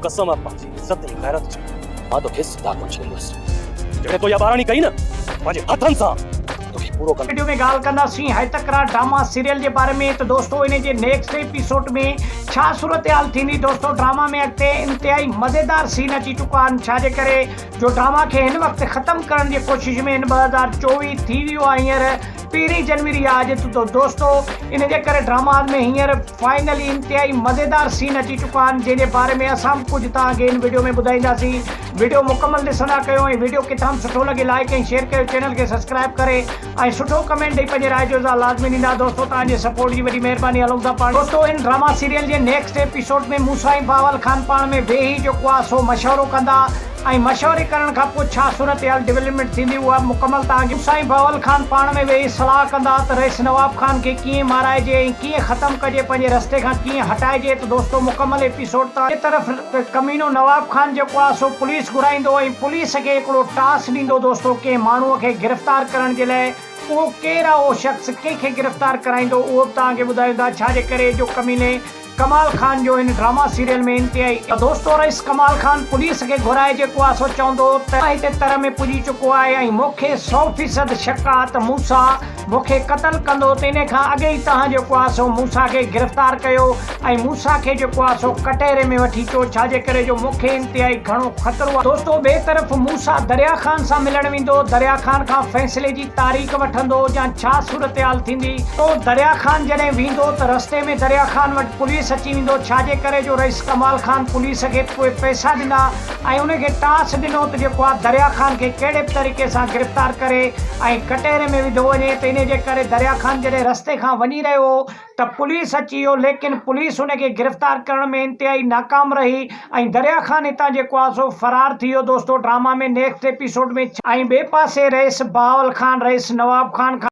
कसम आहे पंहिंजी इज़त ऐं गैरत जी मां तोखे सिधा कोन छॾींदुसि जेकॾहिं तो इहा ॿाराणी कई न पंहिंजे हथनि सां तोखे पूरो कंदुसि। वीडियो में ॻाल्हि कंदासीं हैतकरा ड्रामा सीरियल के बारे में। तो दोस्तों इन जे नेक्स्ट एपिसोड में छा सूरत हाल थींदी दोस्तों ड्रामा में अॻिते इंतहाई मज़ेदार सीन अची चुका आहिनि छाजे करे जो ड्रामा खे हिन वक़्तु ख़त्म करण जी कोशिश में 2024 थी वियो आहे। हींअर 1 जनवरी आज। तो दोस्तों इन जे करे ड्रामा में हींअर फाइनली इंतहाई मज़ेदार सीन अची चुका आहिनि जंहिंजे बारे में असां कुछ तव्हांखे इन वीडियो में ॿुधाईंदासीं। वीडियो मुकम्मल ॾिसंदा कयो ऐं वीडियो खे तमामु सुठो लॻे लाइक ऐं शेयर कयो, चैनल खे सब्सक्राइब करे ऐं सुठो कमेंट ॾेई पंहिंजे राय जो इज़हार लाज़मी ॾींदा। दोस्तों तव्हांजे सपोर्ट जी वॾी महिरबानी। हलूं था पाण दोस्तों इन ड्रामा सीरियल जे नेक्स्ट एपिसोड में मूसा ऐं बावल खान पाण में वेही जेको आहे सो मशवरो कंदा ऐं मशवरे करण खां पोइ छा सूरत हाल डेवलपमेंट थींदी उहा मुकम्मल तव्हांखे मूसा ऐं बावल खान पाण में वेही सलाह कंदा त रईस नवाब खान खे कीअं माराइजे ऐं कीअं ख़त्म कजे, पंहिंजे रस्ते खां कीअं हटाइजे। तो दोस्तों मुकम्मल एपिसोड त हिक तरफ़ कमीनो नवाब खान जेको आहे सो पुलिस घुराईंदो ऐं पुलिस खे हिकिड़ो टास्क ॾींदो दोस्तों कंहिं माण्हूअ खे गिरफ़्तार करण जे लाइ। उहो केरु आहे उहो शख़्स कंहिंखे गिरफ़्तार कराईंदो उहो बि तव्हांखे ॿुधाईंदा छाजे करे जो कमीने कमाल खान जो इन ड्रामा सीरियल में इंतहाई दोस्तों रईस कमाल खान पुलिस के घुराए जेको आहे सो चवंदो त हिते तर में पुॼी चुको आहे ऐं मूंखे 100% शक आहे त मूसा मूंखे क़तल कंदो। त इन खां अॻे ई तव्हां जेको आहे सो मूसा खे गिरफ़्तार कयो ऐं मूसा खे जेको आहे सो कटहरे में वठी अचो छाजे करे जो मूंखे इंतहाई घणो ख़तरो आहे। दोस्तों ॿिए तरफ़ मूसा दरिया खान सां मिलण वेंदो, दरिया खान खां फ़ैसिले जी तारीख़ वठंदो या छा सूरत हाल थींदी। तो दरिया खान जॾहिं वेंदो त रस्ते में दरिया खान वटि पुलिस अची वेंदो छाजे करे जो रईस कमाल खान पुलिस खे पैसा ॾिना ऐं उनखे टास्क ॾिनो त जेको आहे दरिया खान खे कहिड़े बि तरीक़े सां गिरफ़्तार करे ऐं कटहरे में विधो वञे। त इन जे करे दरिया खान जॾहिं रस्ते खां वञी रहियो हो त पुलिस अची वियो, लेकिन पुलिस उनखे गिरफ़्तार करण में इंतहाई नाकाम रही ऐं दरिया खान हितां जेको आहे सो फरार थी वियो दोस्तों ड्रामा में नेक्स्ट एपिसोड में। ऐं ॿिए पासे रईस बावल खान रईस नवाब खान